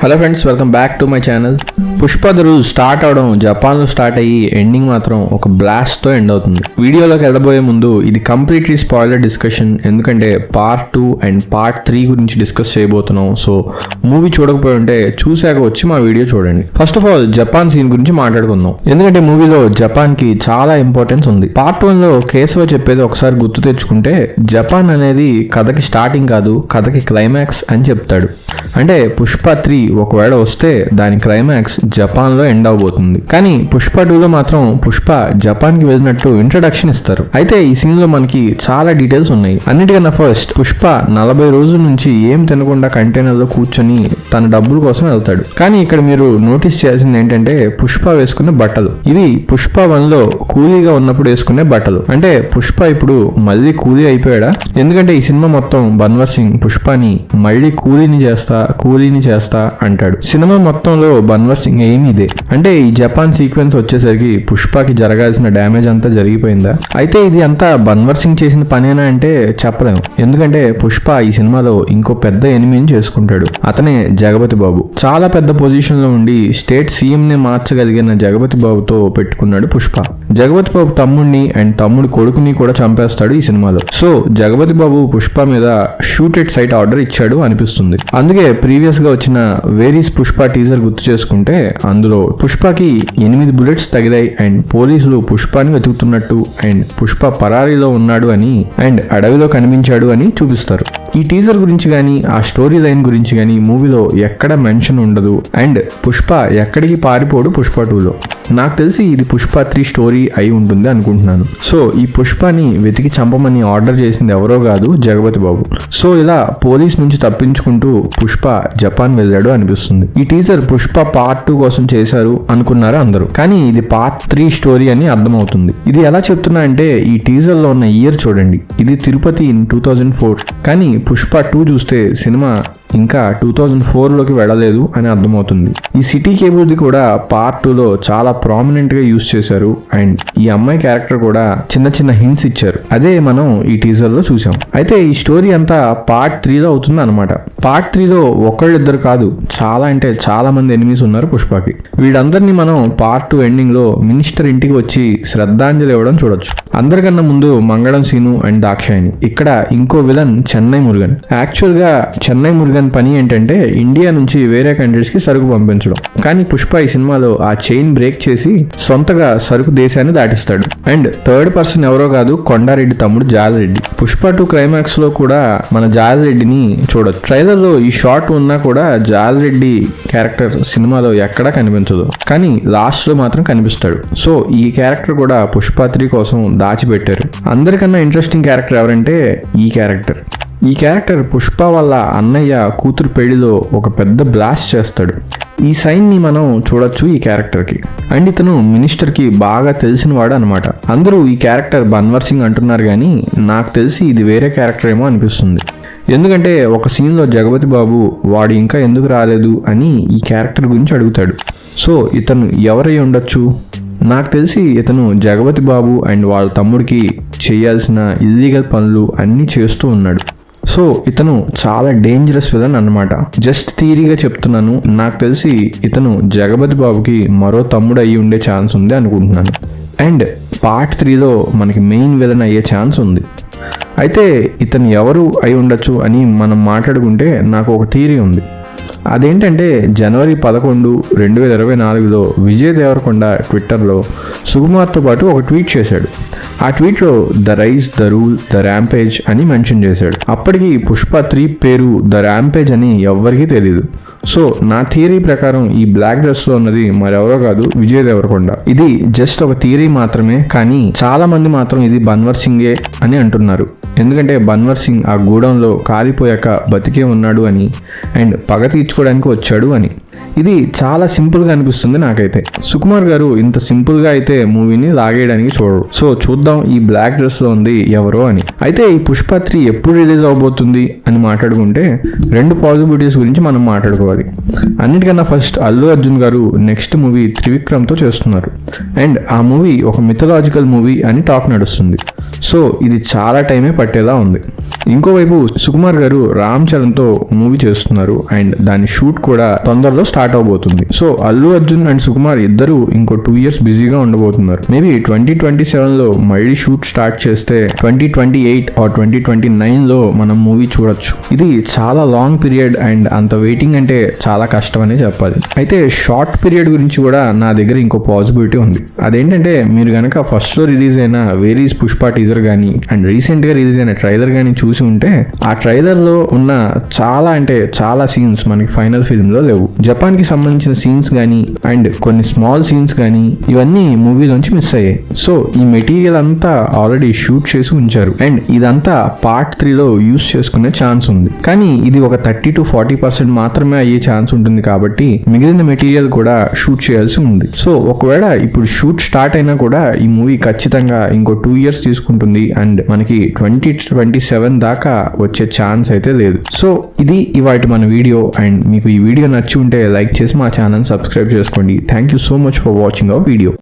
Hello friends, welcome back to my channel. Pushpa the rule start అవడం జపాన్లో start అయ్యి ending మాత్రం ఒక బ్లాస్ట్తో ఎండ్ అవుతుంది. వీడియోలోకి వెళ్ళబోయే ముందు ఇది కంప్లీట్లీ స్పాయిలర్ డిస్కషన్, ఎందుకంటే పార్ట్ 2 అండ్ పార్ట్ 3 గురించి డిస్కస్ చేయబోతున్నాం. సో మూవీ చూడకపోయి ఉంటే చూశాక వచ్చి మా వీడియో చూడండి. First of all Japan scene గురించి మాట్లాడుకుందాం, ఎందుకంటే మూవీలో జపాన్కి చాలా ఇంపార్టెన్స్ ఉంది. పార్ట్ 1లో కేశవ చెప్పేది ఒకసారి గుర్తు తెచ్చుకుంటే, జపాన్ అనేది కథకి స్టార్టింగ్ కాదు, కథకి క్లైమాక్స్ అని చెప్తాడు. అంటే పుష్ప 3 ఒకవేళ వస్తే దాని క్లైమాక్స్ జపాన్ లో ఎండ్ అవబోతుంది. కానీ పుష్ప 2లో మాత్రం పుష్ప జపాన్ కి వెళ్ళినట్టు ఇంట్రడక్షన్ ఇస్తారు. అయితే ఈ సీన్ లో మనకి చాలా డీటెయిల్స్ ఉన్నాయి. అన్నిటికన్నా ఫస్ట్, పుష్ప 40 రోజుల నుంచి ఏం తినకుండా కంటైనర్ లో కూర్చొని తన డబ్బుల కోసం వెళ్తాడు. కానీ ఇక్కడ మీరు నోటీస్ చేయాల్సింది ఏంటంటే, పుష్ప వేసుకునే బట్టలు ఇవి పుష్ప 1లో కూలీగా ఉన్నప్పుడు వేసుకునే బట్టలు. అంటే పుష్ప ఇప్పుడు మళ్ళీ కూలీ అయిపోయాడా? ఎందుకంటే ఈ సినిమా మొత్తం బన్వర్ సింగ్ పుష్పని మళ్ళీ కూలీని చేస్తా అంటాడు. సినిమా మొత్తంలో బన్వర్ సింగ్ ఏమి ఇదే. అంటే ఈ జపాన్ సీక్వెన్స్ వచ్చేసరికి పుష్పకి జరగాల్సిన డ్యామేజ్ అంతా జరిగిపోయిందా? అయితే ఇది అంతా బన్వర్ సింగ్ చేసిన పనేనా అంటే చెప్పలేము. ఎందుకంటే పుష్ప ఈ సినిమాలో ఇంకో పెద్ద ఎనిమిని చేసుకుంటాడు. అతనే జగపతి బాబు. చాలా పెద్ద పొజిషన్ లో ఉండి స్టేట్ సీఎం నే మార్చగలిగిన జగపతి బాబుతో పెట్టుకున్నాడు పుష్ప. జగపతి బాబు తమ్ముడిని అండ్ తమ్ముడి కొడుకుని కూడా చంపేస్తాడు ఈ సినిమాలో. సో జగపతి బాబు పుష్ప మీద షూట్ ఎట్ సైట్ ఆర్డర్ ఇచ్చాడు అనిపిస్తుంది. అందుకే ప్రీవియస్ గా వచ్చిన వేరీస్ పుష్ప టీజర్ గుర్తు చేసుకుంటే, అందులో పుష్పకి 8 బుల్లెట్స్ తగిలాయి అండ్ పోలీసులు పుష్పని వెతుకుతున్నట్టు అండ్ పుష్ప పరారీలో ఉన్నాడు అని అండ్ అడవిలో కనిపించాడు అని చూపిస్తారు. ఈ టీజర్ గురించి కానీ ఆ స్టోరీ లైన్ గురించి కానీ మూవీలో ఎక్కడ మెన్షన్ ఉండదు. అండ్ పుష్ప ఎక్కడికి పారిపోడు పుష్ప 2లో. నాకు తెలిసి ఇది పుష్ప 3 స్టోరీ అయి ఉంటుంది అనుకుంటున్నాను. సో ఈ పుష్పని వెతికి చంపమని ఆర్డర్ చేసింది ఎవరో కాదు, జగపతి బాబు. సో ఇలా పోలీస్ నుంచి తప్పించుకుంటూ పుష్ప జపాన్ వెళ్ళాడు అనిపిస్తుంది. ఈ టీజర్ పుష్ప పార్ట్ 2 కోసం చేశారు అనుకున్నారు అందరూ, కానీ ఇది పార్ట్ 3 స్టోరీ అని అర్థమవుతుంది. ఇది ఎలా చెప్తున్నా అంటే, ఈ టీజర్ లో ఉన్న ఇయర్ చూడండి, ఇది తిరుపతి ఇన్ 2004. కానీ పుష్ప 2 చూస్తే సినిమా ఇంకా 2004లోకి వెళ్ళలేదు అని అర్థమవుతుంది. ఈ సిటీ కేబుల్ది కూడా పార్ట్ 2లో చాలా ప్రామినెంట్ గా యూజ్ చేశారు. అండ్ ఈ అమ్మాయి క్యారెక్టర్ కూడా చిన్న చిన్న హింట్స్ ఇచ్చారు. అదే మనం ఈ టీజర్ లో చూసాం. అయితే ఈ స్టోరీ అంతా పార్ట్ 3లో అవుతుంది అనమాట. పార్ట్ 3లో ఒకళ్ళిద్దరు కాదు, చాలా మంది ఎనిమీస్ ఉన్నారు పుష్పకి. వీళ్ళందరినీ మనం పార్ట్ 2 ఎండింగ్ లో మినిస్టర్ ఇంటికి వచ్చి శ్రద్ధాంజలి ఇవ్వడం చూడొచ్చు. అందరికన్నా ముందు మంగళం సీను అండ్ దాక్షాయిని. ఇక్కడ ఇంకో విలన్ చెన్నై మురుగన్. యాక్చువల్ గా చెన్నై మురుగన్ పని ఏంటంటే, ఇండియా నుంచి వేరే కంట్రీస్ కి సరుకు పంపించడం. కానీ పుష్ప ఈ సినిమాలో ఆ చైన్ బ్రేక్ చేసి సొంతగా సరుకు దేశాన్ని దాటిస్తాడు. అండ్ థర్డ్ పర్సన్ ఎవరో కాదు, కొండారెడ్డి తమ్ముడు జాలరెడ్డి. పుష్ప 2 క్లైమాక్స్ లో కూడా మన జాలరెడ్డిని చూడొచ్చు. ట్రైలర్ లో ఈ షాట్ ఉన్నా కూడా జాలరెడ్డి క్యారెక్టర్ సినిమాలో ఎక్కడా కనిపించదు, కానీ లాస్ట్ లో మాత్రం కనిపిస్తాడు. సో ఈ క్యారెక్టర్ కూడా పుష్ప 3 కోసం దాచిపెట్టారు. అందరికన్నా ఇంట్రెస్టింగ్ క్యారెక్టర్ ఎవరంటే ఈ క్యారెక్టర్ పుష్ప వాళ్ళ అన్నయ్య కూతురు పెళ్లిలో ఒక పెద్ద బ్లాస్ట్ చేస్తాడు. ఈ సైన్ ని మనం చూడొచ్చు ఈ క్యారెక్టర్ కి. అండ్ ఇతను మినిస్టర్ కి బాగా తెలిసిన వాడు అనమాట. అందరూ ఈ క్యారెక్టర్ బన్వర్ సింగ్ అంటున్నారు, కానీ నాకు తెలిసి ఇది వేరే క్యారెక్టర్ ఏమో అనిపిస్తుంది. ఎందుకంటే ఒక సీన్ లో జగపతి బాబు వాడు ఇంకా ఎందుకు రాలేదు అని ఈ క్యారెక్టర్ గురించి అడుగుతాడు. సో ఇతను ఎవరై ఉండొచ్చు? నాకు తెలిసి ఇతను జగపతి బాబు అండ్ వాళ్ళ తమ్ముడికి చేయాల్సిన ఇల్లీగల్ పనులు అన్నీ చేస్తూ ఉన్నాడు. సో ఇతను చాలా డేంజరస్ విలన్ అన్నమాట. జస్ట్ థియరీగా చెప్తున్నాను. నాకు తెలిసి ఇతను జగపతి బాబుకి మరో తమ్ముడు అయ్యి ఉండే ఛాన్స్ ఉంది అనుకుంటున్నాను. అండ్ పార్ట్ 3లో మనకి మెయిన్ విలన్ అయ్యే ఛాన్స్ ఉంది. అయితే ఇతను ఎవరు అయి ఉండొచ్చు అని మనం మాట్లాడుకుంటే, నాకు ఒక థియరీ ఉంది. అదేంటంటే, జనవరి 11, 2024లో విజయ్ దేవరకొండ ట్విట్టర్లో సుకుమార్తో పాటు ఒక ట్వీట్ చేశాడు. ఆ ట్వీట్లో the rise, the rule, the rampage అని మెన్షన్ చేశాడు. అప్పటికి పుష్ప 3 పేరు ద ర్యాంపేజ్ అని ఎవ్వరికీ తెలియదు. సో నా థియరీ ప్రకారం ఈ బ్లాక్ డ్రెస్ లో ఉన్నది మరెవరో కాదు, విజయ్ దేవరకొండ. ఇది జస్ట్ ఒక థియరీ మాత్రమే, కానీ చాలా మంది మాత్రం ఇది బన్వర్ సింగే అని అంటున్నారు. ఎందుకంటే బన్వర్ సింగ్ ఆ గూడెంలో కాలిపోయాక బతికే ఉన్నాడు అని అండ్ పగ తీర్చుకోవడానికి వచ్చాడు అని. ఇది చాలా సింపుల్ గా అనిపిస్తుంది నాకైతే. సుకుమార్ గారు ఇంత సింపుల్ గా అయితే మూవీని లాగేయడానికి చూడరు. సో చూద్దాం ఈ బ్లాక్ డ్రెస్ లో ఉంది ఎవరో అని. అయితే ఈ పుష్ప 3 ఎప్పుడు రిలీజ్ అవబోతుంది అని మాట్లాడుకుంటే 2 పాసిబిలిటీస్ గురించి మనం మాట్లాడుకోవాలి. అన్నిటికన్నా ఫస్ట్ అల్లు అర్జున్ గారు నెక్స్ట్ మూవీ త్రివిక్రమ్ తో చేస్తున్నారు. అండ్ ఆ మూవీ ఒక మిథలాజికల్ మూవీ అని టాక్ నడుస్తుంది. సో ఇది చాలా టైమే పట్టేలా ఉంది. ఇంకోవైపు సుకుమార్ గారు రామ్ చరణ్ తో మూవీ చేస్తున్నారు అండ్ దాని షూట్ కూడా తొందరలో స్టార్ట్ అవబోతుంది. సో అల్లు అర్జున్ అండ్ సుకుమార్ ఇద్దరు ఇంకో 2 years బిజీగా ఉండబోతున్నారు. మేబీ 2027 లో మళ్ళీ షూట్ స్టార్ట్ చేస్తే 2028 ఆర్ 2029 లో మనం మూవీ చూడొచ్చు. ఇది చాలా లాంగ్ పీరియడ్ అండ్ అంత వెయిటింగ్ అంటే చాలా కష్టం అనే చెప్పాలి. అయితే షార్ట్ పీరియడ్ గురించి కూడా నా దగ్గర ఇంకో పాసిబిలిటీ ఉంది. అదేంటంటే మీరు కనుక ఫస్ట్ లో రిలీజ్ అయిన వేరీస్ పుష్ప టీజర్ గానీ అండ్ రీసెంట్ గా రిలీజ్ అయిన ట్రైలర్ గానీ చూసి ఉంటే ఆ ట్రైలర్ లో ఉన్న చాలా సీన్స్ మనకి ఫైనల్ ఫిల్మ్ లో లేవు. జపాన్ కి సంబంధించిన సీన్స్ గానీ అండ్ కొన్ని స్మాల్ సీన్స్ గానీ ఇవన్నీ మూవీలోంచి మిస్ అయ్యాయి. సో ఈ మెటీరియల్ అంతా ఆల్రెడీ షూట్ చేసి ఉంచారు అండ్ ఇదంతా పార్ట్ 3 లో యూస్ చేసుకునే ఛాన్స్ ఉంది. కానీ ఇది ఒక 30 to 40% మాత్రమే అయ్యే ఛాన్స్ ఉంటుంది కాబట్టి మిగిలిన మెటీరియల్ కూడా షూట్ చేయాల్సి ఉంది. సో ఒకవేళ ఇప్పుడు షూట్ స్టార్ట్ అయినా కూడా ఈ మూవీ ఖచ్చితంగా ఇంకో 2 years తీసుకుంటుంది అండ్ మనకి 2027 దాకా వచ్చే ఛాన్స్ అయితే లేదు. సో ఇది ఇవాటి మన వీడియో అండ్ మీకు ఈ వీడియో నచ్చి ఉంటే లైక్ చేసి మా ఛానల్ సబ్స్క్రైబ్ చేసుకోండి. Thank you so much for watching our video.